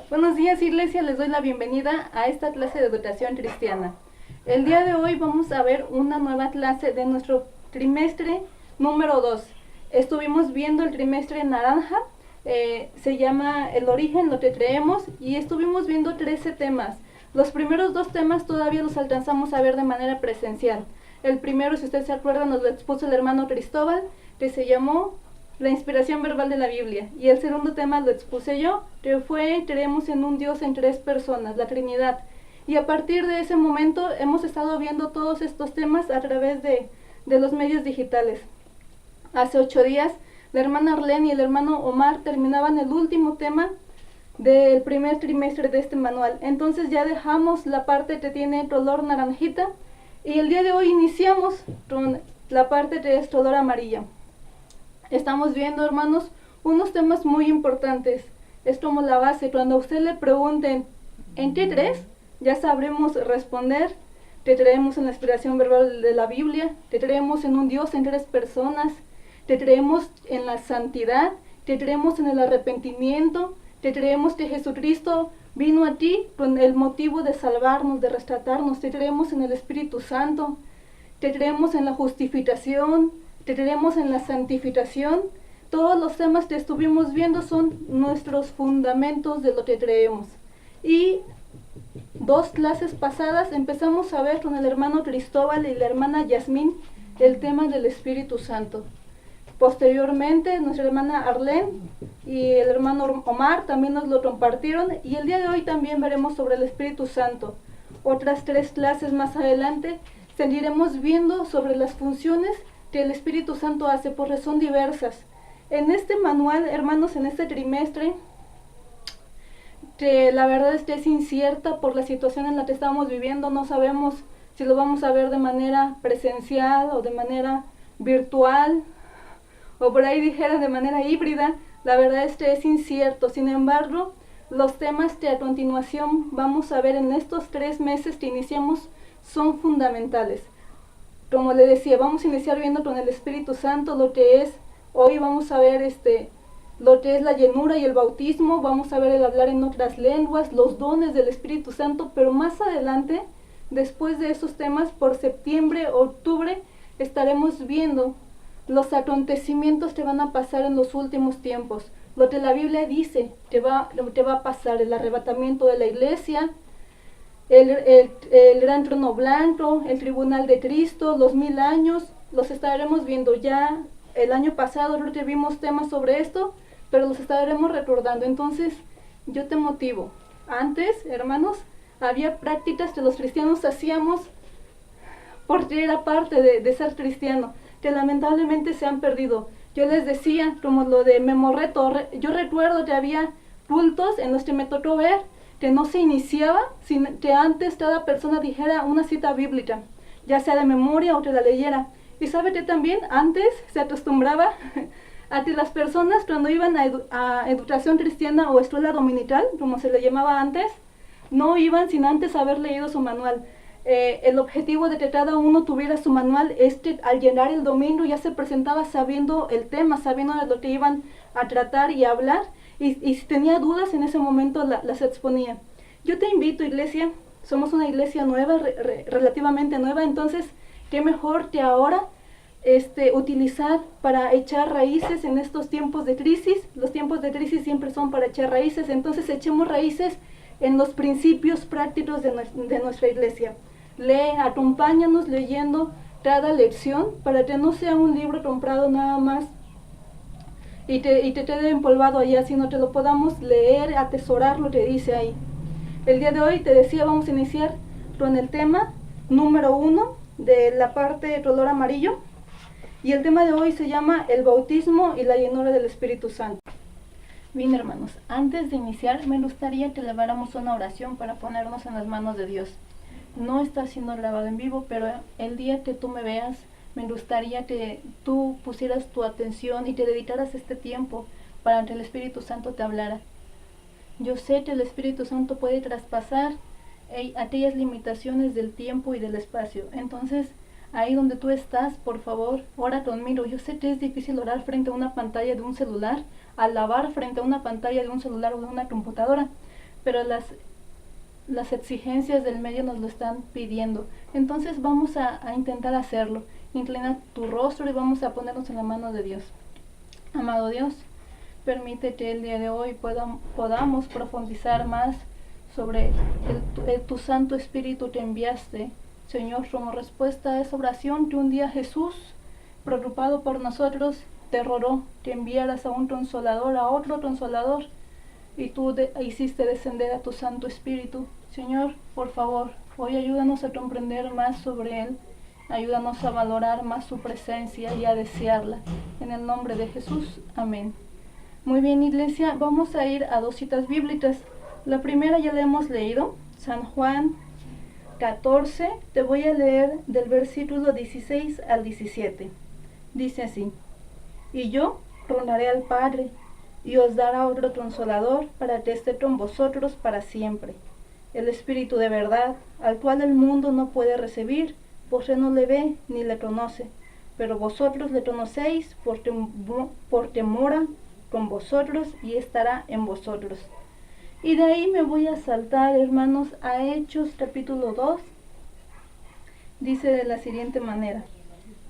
Buenos días, Iglesia, les doy la bienvenida a esta clase de educación cristiana. El día de hoy vamos a ver una nueva clase de nuestro trimestre número 2. Estuvimos viendo el trimestre naranja, se llama El origen, lo que creemos, y estuvimos viendo 13 temas. Los primeros 2 temas todavía los alcanzamos a ver de manera presencial. El primero, si ustedes se acuerdan, nos lo expuso el hermano Cristóbal, que se llamó La inspiración verbal de la Biblia. Y el segundo tema lo expuse yo, que fue Creemos en un Dios en 3 personas, la Trinidad. Y a partir de ese momento hemos estado viendo todos estos temas a través de los medios digitales. Hace 8 días, la hermana Arlene y el hermano Omar terminaban el último tema del primer trimestre de este manual. Entonces ya dejamos la parte que tiene color naranjita y el día de hoy iniciamos con la parte que es color amarillo. Estamos viendo, hermanos, unos temas muy importantes. Es como la base. Cuando a usted le pregunten ¿en qué crees?, ya sabremos responder. Te creemos en la inspiración verbal de la Biblia, te creemos en un Dios en 3 personas, te creemos en la santidad, te creemos en el arrepentimiento, te creemos que Jesucristo vino a ti con el motivo de salvarnos, de rescatarnos, te creemos en el Espíritu Santo, te creemos en la justificación, te creemos en la santificación. Todos los temas que estuvimos viendo son nuestros fundamentos de lo que creemos. Y 2 clases pasadas empezamos a ver con el hermano Cristóbal y la hermana Yasmín el tema del Espíritu Santo. Posteriormente nuestra hermana Arlene y el hermano Omar también nos lo compartieron, y el día de hoy también veremos sobre el Espíritu Santo. Otras 3 clases más adelante seguiremos viendo sobre las funciones que el Espíritu Santo hace, porque son diversas. En este manual, hermanos, en este trimestre, que la verdad es que es incierta por la situación en la que estamos viviendo, no sabemos si lo vamos a ver de manera presencial o de manera virtual, o por ahí dijeran de manera híbrida. La verdad es que es incierto. Sin embargo, los temas que a continuación vamos a ver en estos 3 meses que iniciamos son fundamentales. Como le decía, vamos a iniciar viendo con el Espíritu Santo lo que es. Hoy vamos a ver lo que es la llenura y el bautismo, vamos a ver el hablar en otras lenguas, los dones del Espíritu Santo, pero más adelante, después de esos temas, por septiembre, octubre, estaremos viendo los acontecimientos que van a pasar en los últimos tiempos, lo que la Biblia dice que va a pasar, el arrebatamiento de la iglesia, el gran trono blanco, el tribunal de Cristo, los 1000 años, los estaremos viendo. Ya el año pasado creo que vimos temas sobre esto, pero los estaremos recordando. Entonces yo te motivo. Antes, hermanos, había prácticas que los cristianos hacíamos porque era parte de ser cristiano, que lamentablemente se han perdido. Yo les decía, como lo de Memorreto, yo recuerdo que había cultos en los que me tocó ver que no se iniciaba sin que antes cada persona dijera una cita bíblica, ya sea de memoria o que la leyera. Y sabe que también antes se acostumbraba a que las personas, cuando iban a educación cristiana o escuela dominical, como se le llamaba antes, no iban sin antes haber leído su manual. El objetivo de que cada uno tuviera su manual es que al llegar el domingo ya se presentaba sabiendo el tema, sabiendo de lo que iban a tratar y a hablar, y si tenía dudas en ese momento las exponía. Yo te invito, iglesia, somos una iglesia nueva, relativamente nueva, entonces qué mejor que ahora utilizar para echar raíces en estos tiempos de crisis. Los tiempos de crisis siempre son para echar raíces, entonces echemos raíces en los principios prácticos de nuestra iglesia. Acompáñanos leyendo cada lección para que no sea un libro comprado nada más y te quede empolvado allá, sino que lo podamos leer, atesorar lo que dice ahí. El día de hoy, te decía, vamos a iniciar con el tema número 1 de la parte de color amarillo, y el tema de hoy se llama el bautismo y la llenura del Espíritu Santo. Bien, hermanos, antes de iniciar me gustaría que eleváramos una oración para ponernos en las manos de Dios. No está siendo grabado en vivo, pero el día que tú me veas, me gustaría que tú pusieras tu atención y te dedicaras este tiempo para que el Espíritu Santo te hablara. Yo sé que el Espíritu Santo puede traspasar aquellas limitaciones del tiempo y del espacio. Entonces, ahí donde tú estás, por favor, ora conmigo. Yo sé que es difícil orar frente a una pantalla de un celular, alabar frente a una pantalla de un celular o de una computadora, pero las exigencias del medio nos lo están pidiendo. Entonces vamos a intentar hacerlo. Inclina tu rostro y vamos a ponernos en la mano de Dios. Amado Dios, permite que el día de hoy podamos profundizar más sobre tu Santo Espíritu que enviaste, Señor, como respuesta a esa oración que un día Jesús, preocupado por nosotros, te rogó que enviaras a un consolador, a otro consolador, y tú hiciste descender a tu Santo Espíritu. Señor, por favor, hoy ayúdanos a comprender más sobre Él, ayúdanos a valorar más su presencia y a desearla. En el nombre de Jesús, amén. Muy bien, iglesia, vamos a ir a 2 citas bíblicas. La primera ya la hemos leído, San Juan 14, te voy a leer del versículo 16 al 17. Dice así: y yo rogaré al Padre, y os dará otro consolador para que esté con vosotros para siempre, el Espíritu de verdad, al cual el mundo no puede recibir, porque no le ve ni le conoce, pero vosotros le conocéis porque mora con vosotros y estará en vosotros. Y de ahí me voy a saltar, hermanos, a Hechos capítulo 2. Dice de la siguiente manera: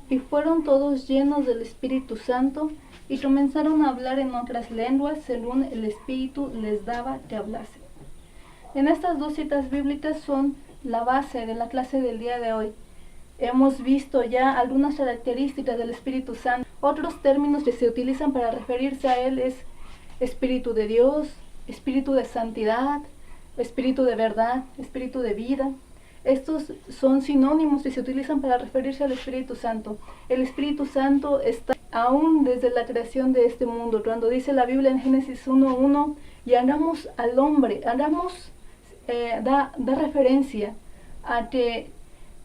y fueron todos llenos del Espíritu Santo, y comenzaron a hablar en otras lenguas, según el Espíritu les daba que hablasen. En estas 2 citas bíblicas son la base de la clase del día de hoy. Hemos visto ya algunas características del Espíritu Santo. Otros términos que se utilizan para referirse a Él es Espíritu de Dios, Espíritu de santidad, Espíritu de verdad, Espíritu de vida. Estos son sinónimos que se utilizan para referirse al Espíritu Santo. El Espíritu Santo está aún desde la creación de este mundo. Cuando dice la Biblia en Génesis 1:1, y hagamos al hombre, da referencia a que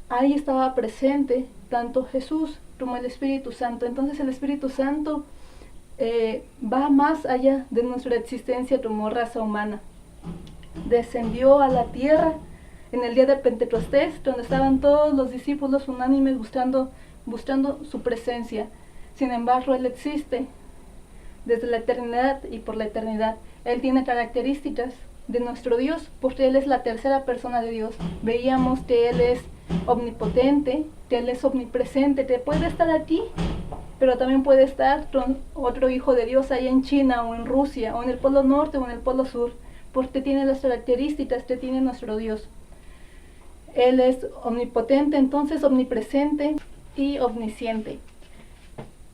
ahí estaba presente tanto Jesús como el Espíritu Santo. Entonces el Espíritu Santo va más allá de nuestra existencia como raza humana. Descendió a la tierra en el día de Pentecostés, donde estaban todos los discípulos unánimes buscando su presencia. Sin embargo, Él existe desde la eternidad y por la eternidad. Él tiene características de nuestro Dios, porque Él es la tercera persona de Dios. Veíamos que Él es omnipotente, que Él es omnipresente, que puede estar aquí, pero también puede estar con otro hijo de Dios allá en China o en Rusia, o en el Polo Norte o en el Polo Sur, porque tiene las características que tiene nuestro Dios. Él es omnipotente, entonces omnipresente y omnisciente.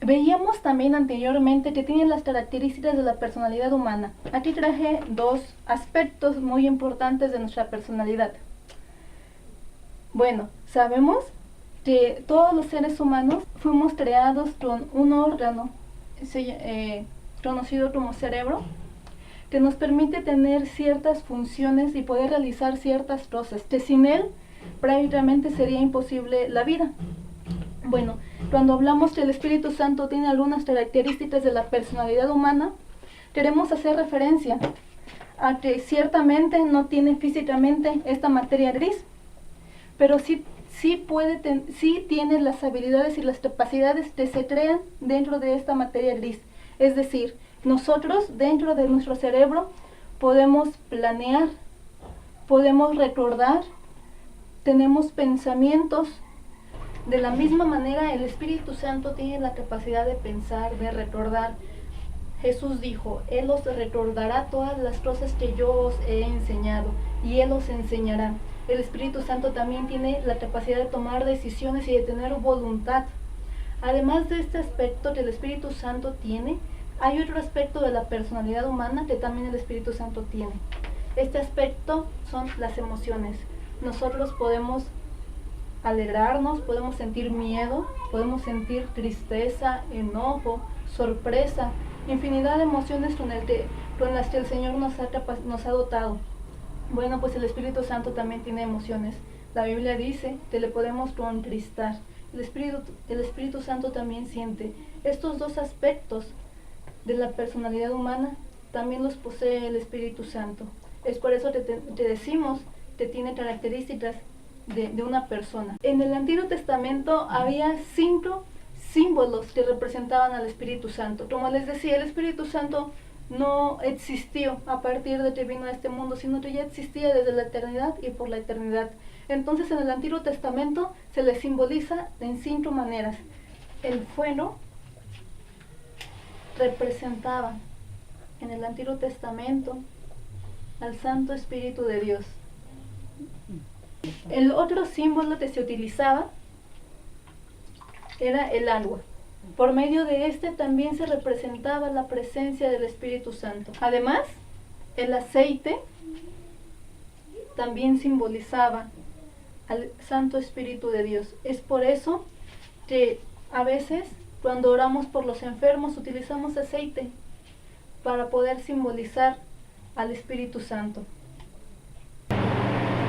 Veíamos también anteriormente que tiene las características de la personalidad humana. Aquí traje 2 aspectos muy importantes de nuestra personalidad. Bueno, sabemos que todos los seres humanos fuimos creados con un órgano conocido como cerebro, que nos permite tener ciertas funciones y poder realizar ciertas cosas, que sin él prácticamente sería imposible la vida. Bueno, cuando hablamos que el Espíritu Santo tiene algunas características de la personalidad humana, queremos hacer referencia a que ciertamente no tiene físicamente esta materia gris, pero sí tiene las habilidades y las capacidades que se crean dentro de esta materia gris. Es decir, nosotros dentro de nuestro cerebro podemos planear, podemos recordar, tenemos pensamientos. De la misma manera, el Espíritu Santo tiene la capacidad de pensar, de recordar. Jesús dijo: Él os recordará todas las cosas que yo os he enseñado, y Él os enseñará. El Espíritu Santo también tiene la capacidad de tomar decisiones y de tener voluntad. Además de este aspecto que el Espíritu Santo tiene, hay otro aspecto de la personalidad humana que también el Espíritu Santo tiene. Este aspecto son las emociones. Nosotros podemos alegrarnos, podemos sentir miedo, podemos sentir tristeza, enojo, sorpresa, infinidad de emociones con las que el Señor nos ha dotado. Bueno, pues el Espíritu Santo también tiene emociones. La Biblia dice que le podemos contristar. El Espíritu Santo también siente. Estos 2 aspectos de la personalidad humana también los posee el Espíritu Santo. Es por eso que te decimos que tiene características de una persona. En el Antiguo Testamento había 5 símbolos que representaban al Espíritu Santo. Como les decía, el Espíritu Santo no existió a partir de que vino a este mundo, sino que ya existía desde la eternidad y por la eternidad. Entonces en el Antiguo Testamento se le simboliza en 5 maneras. El fuego representaba en el Antiguo Testamento al Santo Espíritu de Dios. El otro símbolo que se utilizaba era el agua. Por medio de este también se representaba la presencia del Espíritu Santo. Además, el aceite también simbolizaba al Santo Espíritu de Dios. Es por eso que a veces cuando oramos por los enfermos utilizamos aceite para poder simbolizar al Espíritu Santo.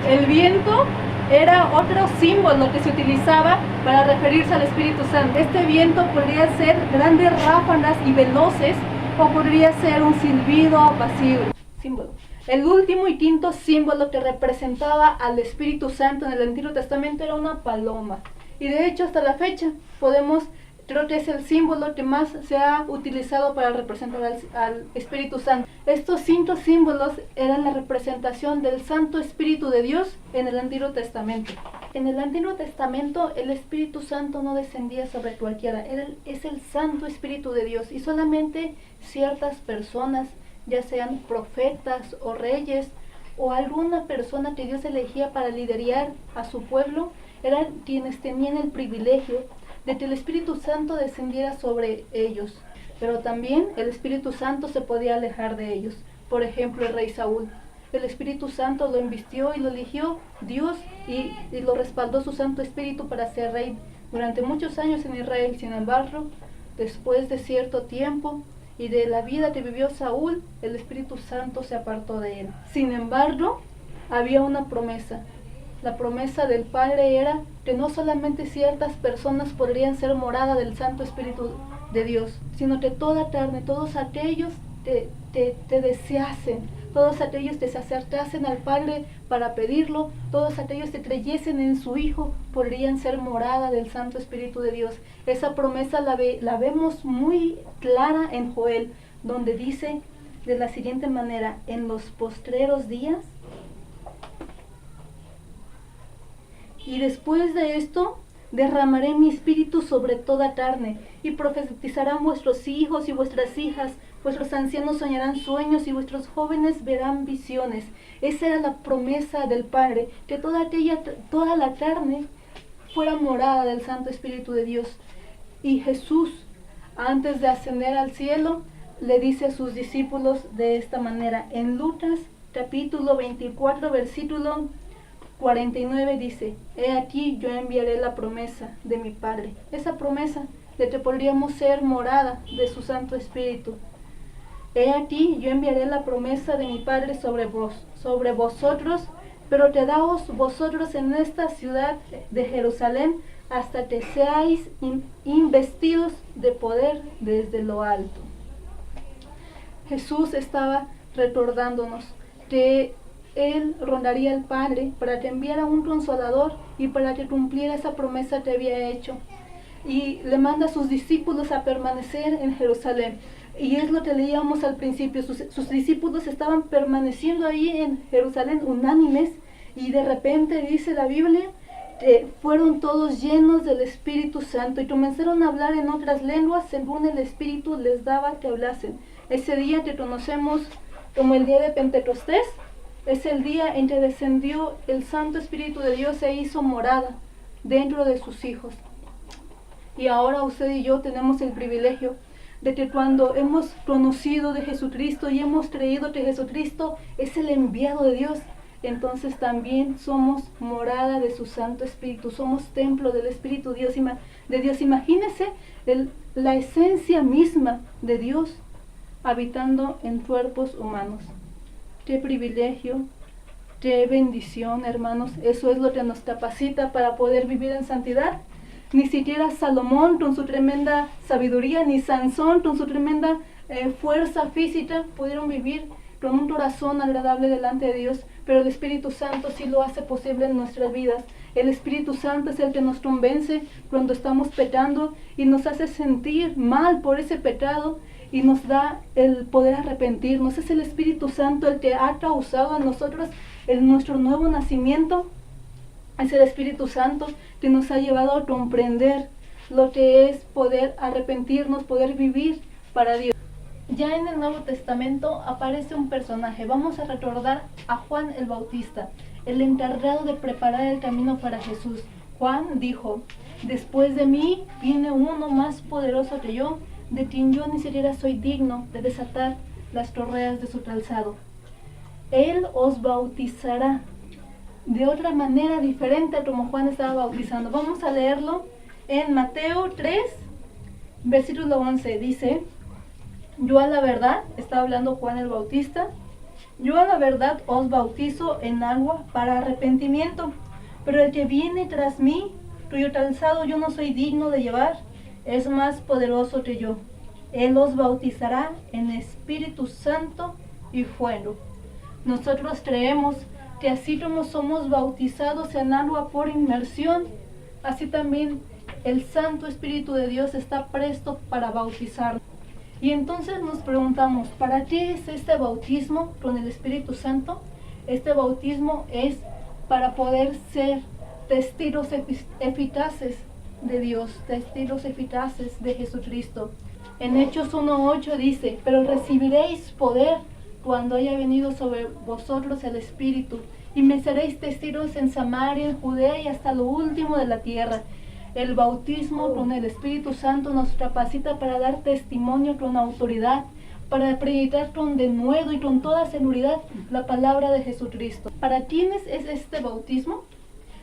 El viento era otro símbolo que se utilizaba para referirse al Espíritu Santo. Este viento podría ser grandes ráfagas y veloces, o podría ser un silbido apacible. Símbolo. El último y quinto símbolo que representaba al Espíritu Santo en el Antiguo Testamento era una paloma. Y de hecho hasta la fecha creo que es el símbolo que más se ha utilizado para representar al Espíritu Santo. Estos 5 símbolos eran la representación del Santo Espíritu de Dios en el Antiguo Testamento. En el Antiguo Testamento el Espíritu Santo no descendía sobre cualquiera, es el Santo Espíritu de Dios, y solamente ciertas personas, ya sean profetas o reyes o alguna persona que Dios elegía para liderar a su pueblo, eran quienes tenían el privilegio de que el Espíritu Santo descendiera sobre ellos. Pero también el Espíritu Santo se podía alejar de ellos. Por ejemplo, el rey Saúl. El Espíritu Santo lo invistió y lo eligió Dios y lo respaldó su Santo Espíritu para ser rey durante muchos años en Israel. Sin embargo, después de cierto tiempo y de la vida que vivió Saúl, el Espíritu Santo se apartó de él. Sin embargo, había una promesa. La promesa del Padre era que no solamente ciertas personas podrían ser morada del Santo Espíritu de Dios, sino que toda carne, todos aquellos que te deseasen, todos aquellos que se acercasen al Padre para pedirlo, todos aquellos que creyesen en su Hijo, podrían ser morada del Santo Espíritu de Dios. Esa promesa la vemos muy clara en Joel, donde dice de la siguiente manera: en los postreros días, y después de esto derramaré mi espíritu sobre toda carne, y profetizarán vuestros hijos y vuestras hijas, vuestros ancianos soñarán sueños y vuestros jóvenes verán visiones. Esa era la promesa del Padre, que toda la carne fuera morada del Santo Espíritu de Dios. Y Jesús, antes de ascender al cielo, le dice a sus discípulos de esta manera. En Lucas capítulo 24, versículo 49 dice: he aquí yo enviaré la promesa de mi Padre. Esa promesa de que podríamos ser morada de su Santo Espíritu. He aquí yo enviaré la promesa de mi Padre sobre vosotros, pero quedaos vosotros en esta ciudad de Jerusalén hasta que seáis investidos de poder desde lo alto. Jesús estaba recordándonos que Él rondaría al Padre para que enviara un consolador y para que cumpliera esa promesa que había hecho. Y le manda a sus discípulos a permanecer en Jerusalén. Y es lo que leíamos al principio, sus discípulos estaban permaneciendo ahí en Jerusalén unánimes, y de repente dice la Biblia que fueron todos llenos del Espíritu Santo y comenzaron a hablar en otras lenguas según el Espíritu les daba que hablasen. Ese día que conocemos como el día de Pentecostés es el día en que descendió el Santo Espíritu de Dios e hizo morada dentro de sus hijos. Y ahora usted y yo tenemos el privilegio de que cuando hemos conocido de Jesucristo y hemos creído que Jesucristo es el enviado de Dios, entonces también somos morada de su Santo Espíritu, somos templo del Espíritu de Dios. Imagínese la esencia misma de Dios habitando en cuerpos humanos. Qué privilegio, qué bendición, hermanos. Eso es lo que nos capacita para poder vivir en santidad. Ni siquiera Salomón con su tremenda sabiduría, ni Sansón con su tremenda fuerza física pudieron vivir con un corazón agradable delante de Dios, pero el Espíritu Santo sí lo hace posible en nuestras vidas. El Espíritu Santo es el que nos convence cuando estamos pecando y nos hace sentir mal por ese pecado, y nos da el poder arrepentirnos. Es el Espíritu Santo el que ha causado en nosotros nuestro nuevo nacimiento. Es el Espíritu Santo que nos ha llevado a comprender lo que es poder arrepentirnos, poder vivir para Dios. Ya en el Nuevo Testamento aparece un personaje. Vamos a recordar a Juan el Bautista, el encargado de preparar el camino para Jesús. Juan dijo: después de mí viene uno más poderoso que yo, de quien yo ni siquiera soy digno de desatar las correas de su calzado. Él os bautizará de otra manera diferente a como Juan estaba bautizando. Vamos a leerlo en Mateo 3, versículo 11. Dice: yo a la verdad, está hablando Juan el Bautista, yo a la verdad os bautizo en agua para arrepentimiento, pero el que viene tras mí, cuyo calzado yo no soy digno de llevar, es más poderoso que yo. Él os bautizará en Espíritu Santo y fuego. Nosotros creemos que así como somos bautizados en agua por inmersión, así también el Santo Espíritu de Dios está presto para bautizarnos. Y entonces nos preguntamos, ¿para qué es este bautismo con el Espíritu Santo? Este bautismo es para poder ser testigos eficaces de Dios, testigos eficaces de Jesucristo. En Hechos 1:8 dice: pero recibiréis poder cuando haya venido sobre vosotros el Espíritu, y me seréis testigos en Samaria, en Judea y hasta lo último de la tierra. El bautismo con el Espíritu Santo nos capacita para dar testimonio con autoridad, para predicar con denuedo y con toda seguridad la palabra de Jesucristo. ¿Para quiénes es este bautismo?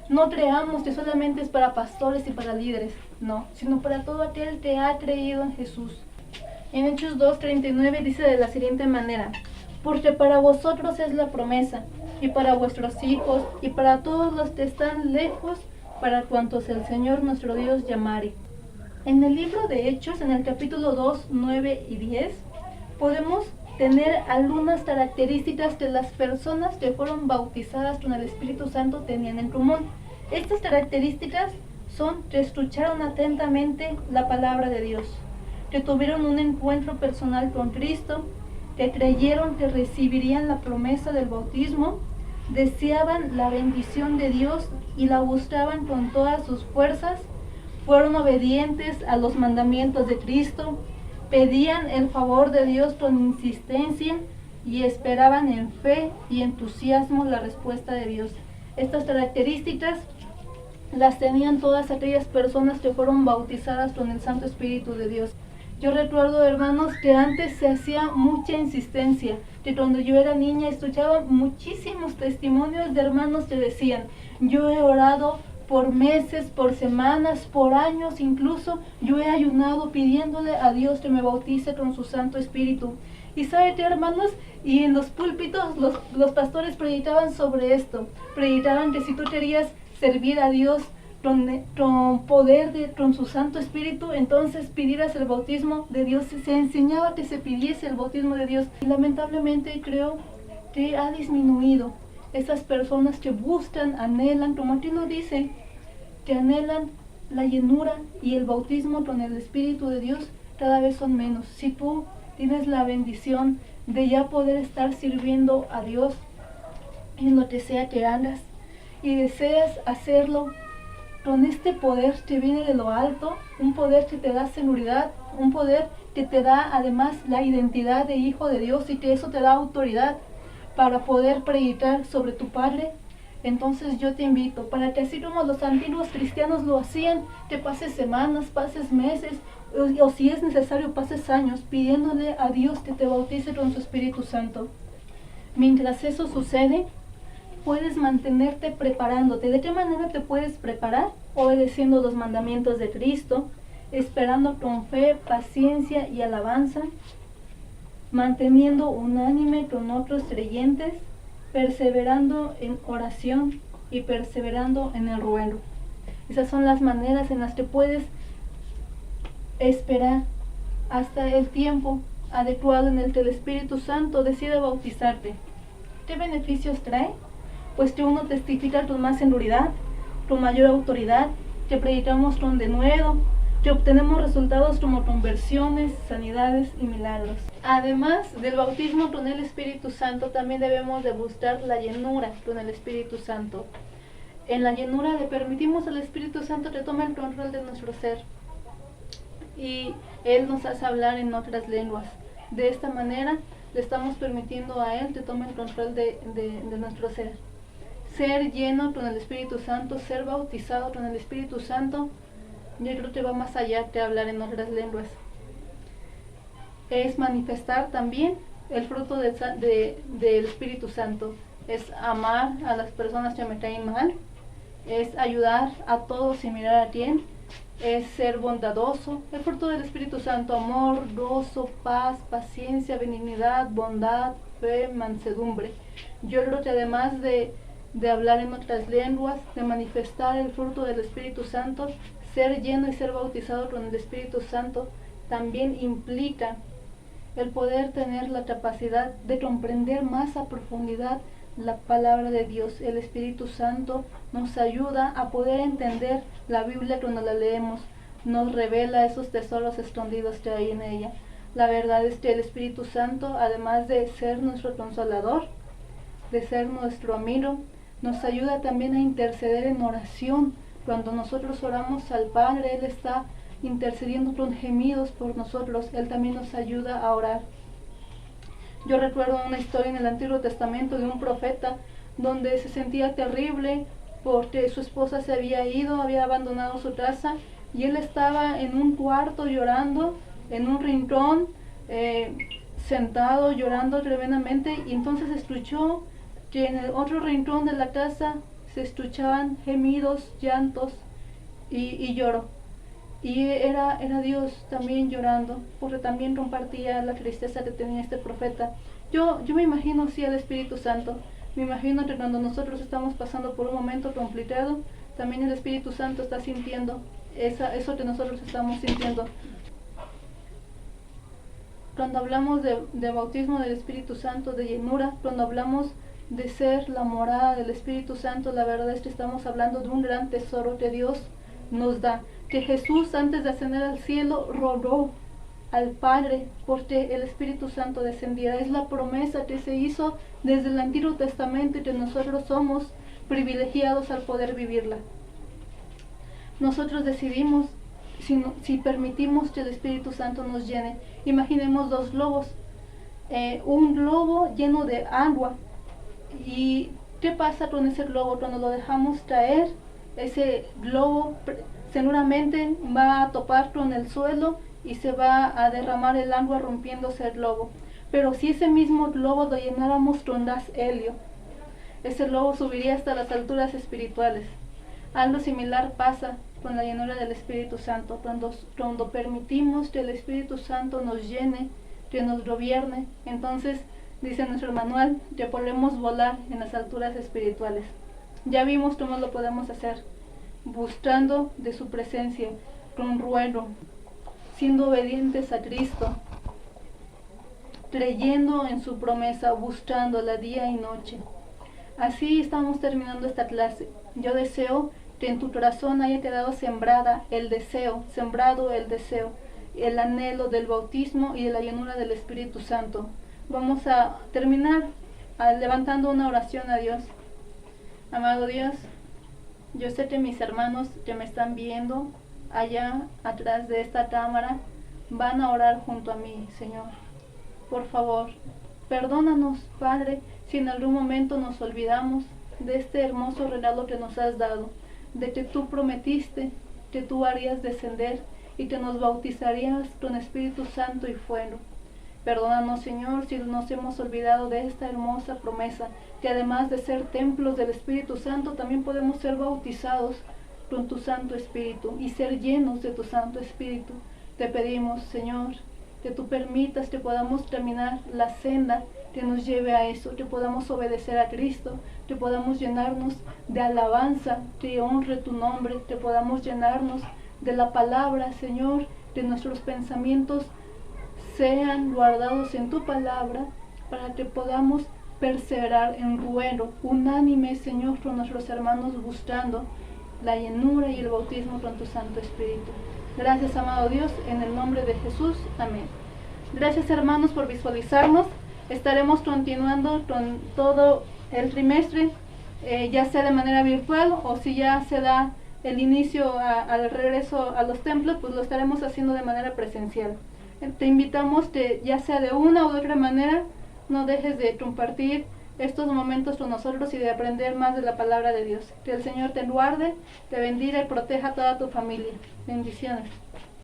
No creamos que solamente es para pastores y para líderes, no, sino para todo aquel que ha creído en Jesús. En Hechos 2:39 dice de la siguiente manera: porque para vosotros es la promesa, y para vuestros hijos, y para todos los que están lejos, para cuantos el Señor nuestro Dios llamare. En el libro de Hechos, en el capítulo 2, 9 y 10, podemos tener algunas características que las personas que fueron bautizadas con el Espíritu Santo tenían en común. Estas características son que escucharon atentamente la palabra de Dios, que tuvieron un encuentro personal con Cristo, que creyeron que recibirían la promesa del bautismo, deseaban la bendición de Dios y la buscaban con todas sus fuerzas, fueron obedientes a los mandamientos de Cristo, pedían el favor de Dios con insistencia y esperaban en fe y entusiasmo la respuesta de Dios. Estas características las tenían todas aquellas personas que fueron bautizadas con el Santo Espíritu de Dios. Yo recuerdo, hermanos, que antes se hacía mucha insistencia, que cuando yo era niña escuchaba muchísimos testimonios de hermanos que decían: yo he orado por meses, por semanas, por años, incluso yo he ayunado pidiéndole a Dios que me bautice con su Santo Espíritu. Y ¿sabe qué, hermanos? Y en los púlpitos los pastores predicaban sobre esto, predicaban que si tú querías servir a Dios con poder, con su Santo Espíritu, entonces pidieras el bautismo de Dios. Se enseñaba que se pidiese el bautismo de Dios. Y lamentablemente creo que ha disminuido. Esas personas que buscan, anhelan, como aquí lo dice, que anhelan la llenura y el bautismo con el Espíritu de Dios, cada vez son menos. Si tú tienes la bendición de ya poder estar sirviendo a Dios en lo que sea que hagas y deseas hacerlo con este poder que viene de lo alto, un poder que te da seguridad, un poder que te da además la identidad de hijo de Dios y que eso te da autoridad para poder predicar sobre tu Padre, entonces yo te invito para que así como los antiguos cristianos lo hacían, que pases semanas, pases meses, o si es necesario pases años pidiéndole a Dios que te bautice con su Espíritu Santo. Mientras eso sucede, puedes mantenerte preparándote. ¿De qué manera te puedes preparar? Obedeciendo los mandamientos de Cristo, esperando con fe, paciencia y alabanza, manteniendo unánime con otros creyentes, perseverando en oración y perseverando en el ruego. Esas son las maneras en las que puedes esperar hasta el tiempo adecuado en el que el Espíritu Santo decide bautizarte. ¿Qué beneficios trae? Pues que uno testifica con más seguridad, con mayor autoridad, que predicamos con denuedo, que obtenemos resultados como conversiones, sanidades y milagros. Además del bautismo con el Espíritu Santo, también debemos de buscar la llenura con el Espíritu Santo. En la llenura le permitimos al Espíritu Santo que tome el control de nuestro ser y Él nos hace hablar en otras lenguas. De esta manera le estamos permitiendo a Él que tome el control de nuestro ser. Ser lleno con el Espíritu Santo, ser bautizado con el Espíritu Santo, yo creo que va más allá que hablar en otras lenguas. Es manifestar también el fruto del Espíritu Santo. Es amar a las personas que me caen mal, es ayudar a todos sin mirar a quién, es ser bondadoso. El fruto del Espíritu Santo: amor, gozo, paz, paciencia, benignidad, bondad, fe, mansedumbre. Yo creo que además de hablar en otras lenguas, de manifestar el fruto del Espíritu Santo, ser lleno y ser bautizado con el Espíritu Santo también implica el poder tener la capacidad de comprender más a profundidad la palabra de Dios. El Espíritu Santo nos ayuda a poder entender la Biblia cuando la leemos, nos revela esos tesoros escondidos que hay en ella. La verdad es que el Espíritu Santo, además de ser nuestro consolador, de ser nuestro amigo, nos ayuda también a interceder en oración. Cuando nosotros oramos al Padre, Él está intercediendo con gemidos por nosotros. Él también nos ayuda a orar. Yo recuerdo una historia en el Antiguo Testamento de un profeta donde se sentía terrible porque su esposa se había ido, había abandonado su casa, y él estaba en un cuarto llorando, en un rincón, sentado llorando tremendamente, y entonces escuchó que en el otro rincón de la casa se escuchaban gemidos, llantos y lloro. Y era Dios también llorando, porque también compartía la tristeza que tenía este profeta. Yo me imagino así al Espíritu Santo. Me imagino que cuando nosotros estamos pasando por un momento complicado, también el Espíritu Santo está sintiendo eso que nosotros estamos sintiendo. Cuando hablamos de bautismo del Espíritu Santo, de llenura, cuando hablamos de ser la morada del Espíritu Santo, la verdad es que estamos hablando de un gran tesoro que Dios nos da, que Jesús, antes de ascender al cielo, rogó al Padre porque el Espíritu Santo descendiera. Es la promesa que se hizo desde el Antiguo Testamento y que nosotros somos privilegiados al poder vivirla. Nosotros decidimos si permitimos que el Espíritu Santo nos llene. Imaginemos dos globos, un globo lleno de agua. ¿Y qué pasa con ese globo? Cuando lo dejamos caer, ese globo seguramente va a topar con el suelo y se va a derramar el agua, rompiéndose el globo. Pero si ese mismo globo lo llenáramos con gas helio, ese globo subiría hasta las alturas espirituales. Algo similar pasa con la llenura del Espíritu Santo. Cuando permitimos que el Espíritu Santo nos llene, que nos gobierne, entonces dice nuestro manual que podemos volar en las alturas espirituales. Ya vimos cómo lo podemos hacer: buscando de su presencia, con ruego, siendo obedientes a Cristo, creyendo en su promesa, buscándola día y noche. Así estamos terminando esta clase. Yo deseo que en tu corazón haya quedado sembrado el deseo, el anhelo del bautismo y de la llenura del Espíritu Santo. Vamos a terminar levantando una oración a Dios. Amado Dios, yo sé que mis hermanos que me están viendo allá atrás de esta cámara van a orar junto a mí, Señor. Por favor, perdónanos, Padre, si en algún momento nos olvidamos de este hermoso regalo que nos has dado, de que tú prometiste que tú harías descender y que nos bautizarías con Espíritu Santo y fuego. Perdónanos, Señor, si nos hemos olvidado de esta hermosa promesa, que además de ser templos del Espíritu Santo, también podemos ser bautizados con tu Santo Espíritu y ser llenos de tu Santo Espíritu. Te pedimos, Señor, que tú permitas que podamos caminar la senda que nos lleve a eso, que podamos obedecer a Cristo, que podamos llenarnos de alabanza, que honre tu nombre, que podamos llenarnos de la palabra, Señor, que nuestros pensamientos sean guardados en tu palabra, para que podamos perseverar en ruego, unánime, Señor, con nuestros hermanos, buscando la llenura y el bautismo con tu Santo Espíritu. Gracias, amado Dios, en el nombre de Jesús. Amén. Gracias, hermanos, por visualizarnos. Estaremos continuando con todo el trimestre, ya sea de manera virtual o si ya se da el inicio al regreso a los templos, pues lo estaremos haciendo de manera presencial. Te invitamos que ya sea de una u otra manera, no dejes de compartir estos momentos con nosotros y de aprender más de la palabra de Dios. Que el Señor te guarde, te bendiga y proteja a toda tu familia. Bendiciones.